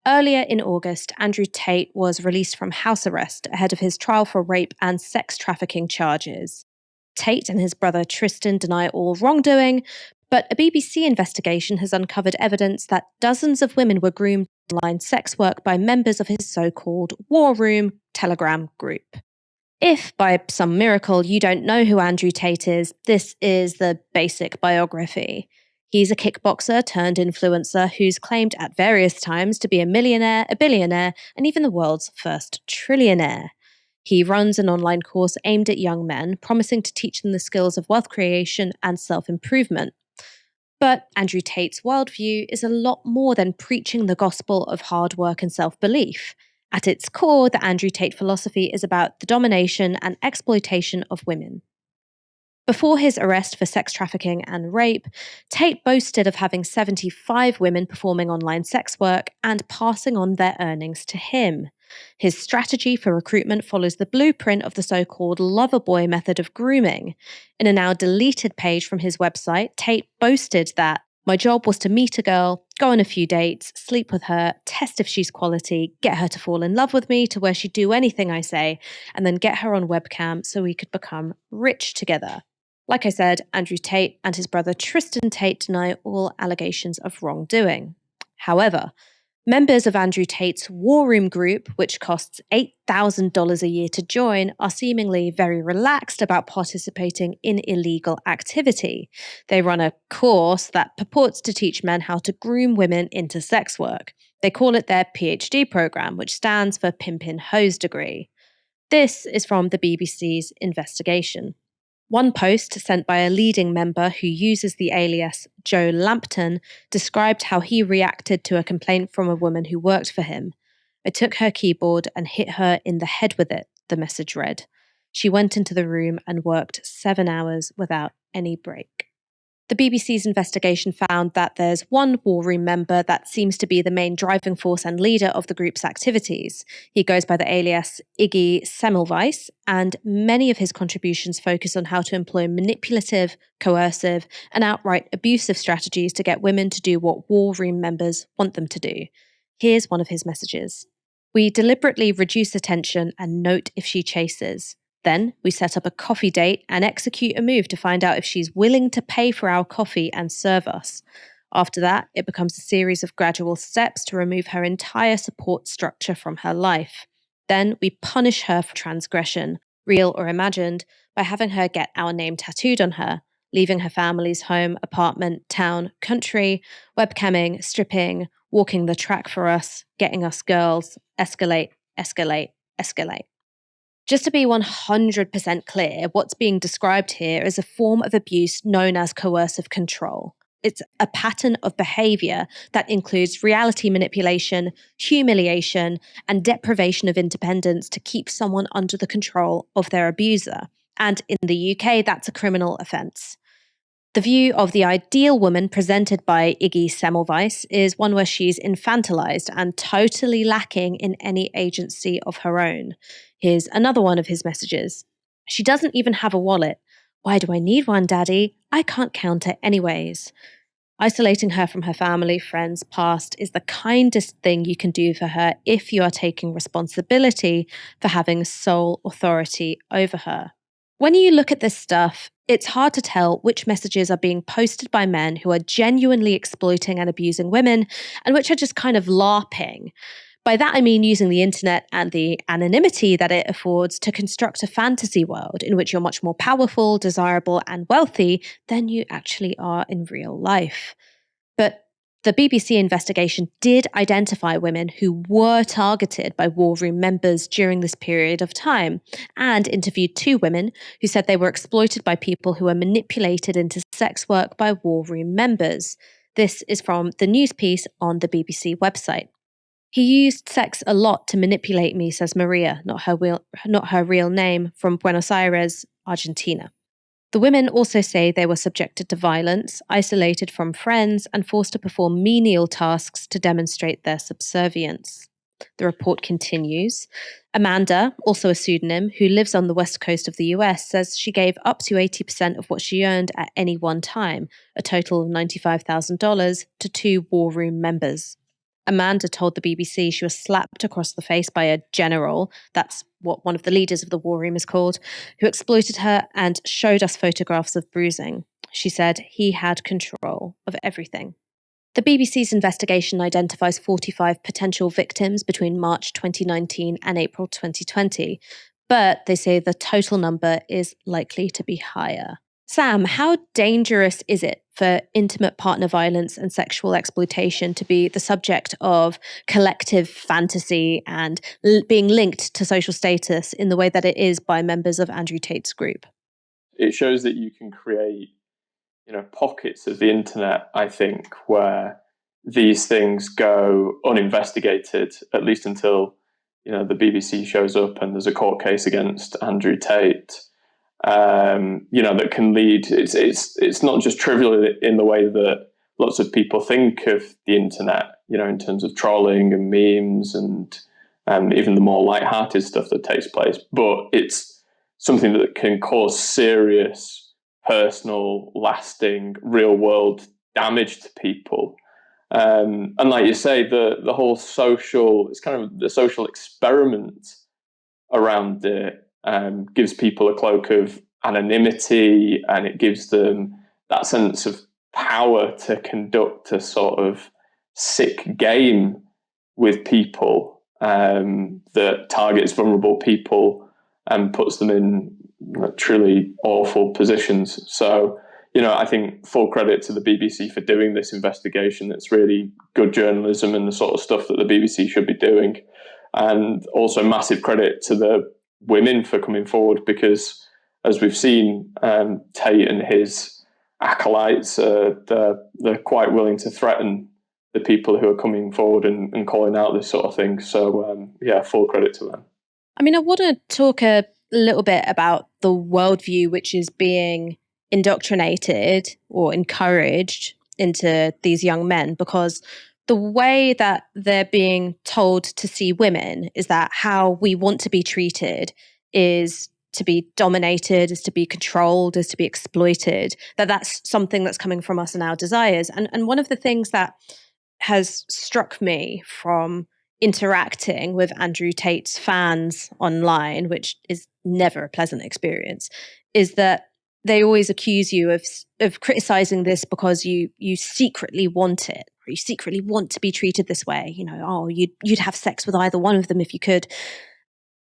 Earlier in August, Andrew Tate was released from house arrest ahead of his trial for rape and sex trafficking charges. Tate and his brother Tristan deny all wrongdoing, but a BBC investigation has uncovered evidence that dozens of women were groomed for online sex work by members of his so-called War Room Telegram group. If, by some miracle, you don't know who Andrew Tate is, this is the basic biography. He's a kickboxer turned influencer who's claimed at various times to be a millionaire, a billionaire, and even the world's first trillionaire. He runs an online course aimed at young men, promising to teach them the skills of wealth creation and self-improvement. But Andrew Tate's worldview is a lot more than preaching the gospel of hard work and self-belief. At its core, the Andrew Tate philosophy is about the domination and exploitation of women. Before his arrest for sex trafficking and rape, Tate boasted of having 75 women performing online sex work and passing on their earnings to him. His strategy for recruitment follows the blueprint of the so-called lover boy method of grooming. In a now deleted page from his website, Tate boasted that my job was to meet a girl, go on a few dates, sleep with her, test if she's quality, get her to fall in love with me to where she'd do anything I say, and then get her on webcam so we could become rich together. Like I said, Andrew Tate and his brother Tristan Tate deny all allegations of wrongdoing. However, members of Andrew Tate's War Room group, which costs $8,000 a year to join, are seemingly very relaxed about participating in illegal activity. They run a course that purports to teach men how to groom women into sex work. They call it their PhD program, which stands for Pimpin' Hose Degree. This is from the BBC's investigation. One post sent by a leading member who uses the alias Joe Lampton described how he reacted to a complaint from a woman who worked for him. I took her keyboard and hit her in the head with it, the message read. She went into the room and worked 7 hours without any break. The BBC's investigation found that there's one War Room member that seems to be the main driving force and leader of the group's activities. He goes by the alias Iggy Semmelweis, and many of his contributions focus on how to employ manipulative, coercive, and outright abusive strategies to get women to do what War Room members want them to do. Here's one of his messages. We deliberately reduce attention and note if she chases. Then we set up a coffee date and execute a move to find out if she's willing to pay for our coffee and serve us. After that, it becomes a series of gradual steps to remove her entire support structure from her life. Then we punish her for transgression, real or imagined, by having her get our name tattooed on her, leaving her family's home, apartment, town, country, webcamming, stripping, walking the track for us, getting us girls, escalate, escalate, escalate. Just to be 100% clear, what's being described here is a form of abuse known as coercive control. It's a pattern of behavior that includes reality manipulation, humiliation, and deprivation of independence to keep someone under the control of their abuser. And in the UK, that's a criminal offence. The view of the ideal woman presented by Iggy Semmelweis is one where she's infantilized and totally lacking in any agency of her own. Here's another one of his messages. She doesn't even have a wallet. Why do I need one, Daddy? I can't count it anyways. Isolating her from her family, friends, past is the kindest thing you can do for her if you are taking responsibility for having sole authority over her. When you look at this stuff, it's hard to tell which messages are being posted by men who are genuinely exploiting and abusing women and which are just kind of LARPing. By that I mean using the internet and the anonymity that it affords to construct a fantasy world in which you're much more powerful, desirable, and wealthy than you actually are in real life. But the BBC investigation did identify women who were targeted by War Room members during this period of time and interviewed 2 women who said they were exploited by people who were manipulated into sex work by War Room members. This is from the news piece on the BBC website. He used sex a lot to manipulate me, says Maria, not her real name, from Buenos Aires, Argentina. The women also say they were subjected to violence, isolated from friends, and forced to perform menial tasks to demonstrate their subservience. The report continues. Amanda, also a pseudonym, who lives on the west coast of the US, says she gave up to 80% of what she earned at any one time, a total of $95,000, to 2 War Room members. Amanda told the BBC she was slapped across the face by a general, that's what one of the leaders of the war room is called, who exploited her and showed us photographs of bruising. She said he had control of everything. The BBC's investigation identifies 45 potential victims between March 2019 and April 2020, but they say the total number is likely to be higher. Sam, how dangerous is it for intimate partner violence and sexual exploitation to be the subject of collective fantasy and being linked to social status in the way that it is by members of Andrew Tate's group? It shows that you can create, pockets of the internet, I think, where these things go uninvestigated, at least until, the BBC shows up and there's a court case against Andrew Tate. That can lead. It's not just trivial in the way that lots of people think of the internet. In terms of trolling and memes and even the more light-hearted stuff that takes place. But it's something that can cause serious, personal, lasting, real-world damage to people. And like you say, the whole social, it's kind of the social experiment around it. Gives people a cloak of anonymity, and it gives them that sense of power to conduct a sort of sick game with people that targets vulnerable people and puts them in truly awful positions. So, I think full credit to the BBC for doing this investigation. It's really good journalism and the sort of stuff that the BBC should be doing. And also massive credit to the women for coming forward, because as we've seen, Tate and his acolytes, they're quite willing to threaten the people who are coming forward and calling out this sort of thing. So full credit to them. I mean, I want to talk a little bit about the worldview which is being indoctrinated or encouraged into these young men, because the way that they're being told to see women is that how we want to be treated is to be dominated, is to be controlled, is to be exploited, that's something that's coming from us and our desires. And one of the things that has struck me from interacting with Andrew Tate's fans online, which is never a pleasant experience, is that they always accuse you of criticizing this because you secretly want it, or you secretly want to be treated this way. You'd have sex with either one of them if you could.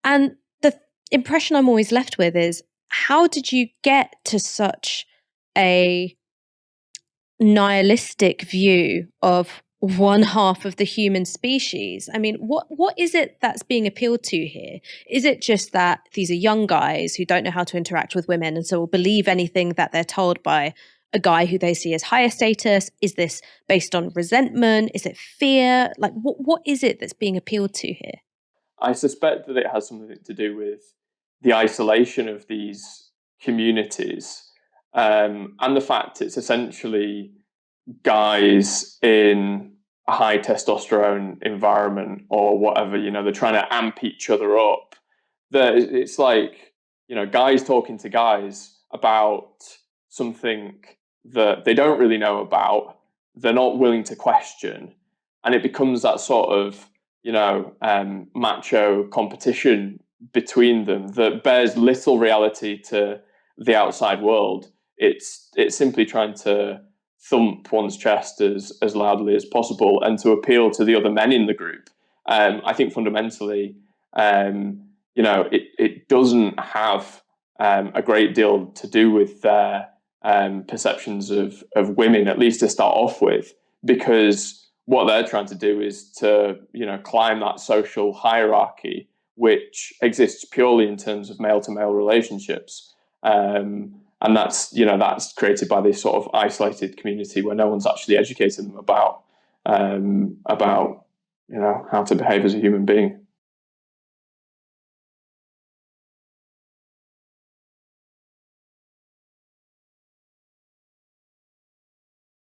And the impression I'm always left with is, how did you get to such a nihilistic view of one half of the human species? I mean, what is it that's being appealed to here? Is it just that these are young guys who don't know how to interact with women and so will believe anything that they're told by a guy who they see as higher status? Is this based on resentment? Is it fear? Like, what is it that's being appealed to here? I suspect that it has something to do with the isolation of these communities, and the fact it's essentially guys in a high testosterone environment or whatever, they're trying to amp each other up. It's like, guys talking to guys about something that they don't really know about, they're not willing to question, and it becomes that sort of, macho competition between them that bears little reality to the outside world. It's simply trying to thump one's chest as loudly as possible and to appeal to the other men in the group. I think fundamentally, it doesn't have a great deal to do with their perceptions of women, at least to start off with, because what they're trying to do is to, climb that social hierarchy, which exists purely in terms of male-to-male relationships. And that's created by this sort of isolated community where no one's actually educated them about how to behave as a human being.